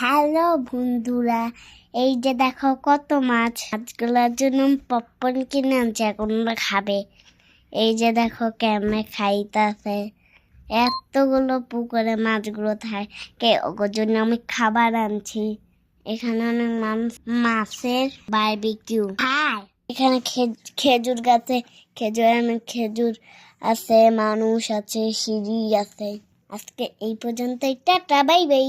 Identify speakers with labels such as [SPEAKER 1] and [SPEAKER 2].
[SPEAKER 1] Hello বন্ধুরা, এই যে দেখো কত মাছ। মাছগুলোর জন্য পপকর্ন কিনে আনছে, এখন ওরা খাবে। এই যে দেখো কেমনে খাইতেছে। এতগুলো পুকুরে মাছগুলো থাকে, ওর জন্য আমি খাবার আনছি। এখানে অনেক মাছের বারবিকিউ খায়। এখানে খেজুর গাছে খেজুর আছে, মানুষ আছে, সিঁড়ি আছে। আজকে এই পর্যন্ত, টাটা, বাই বাই।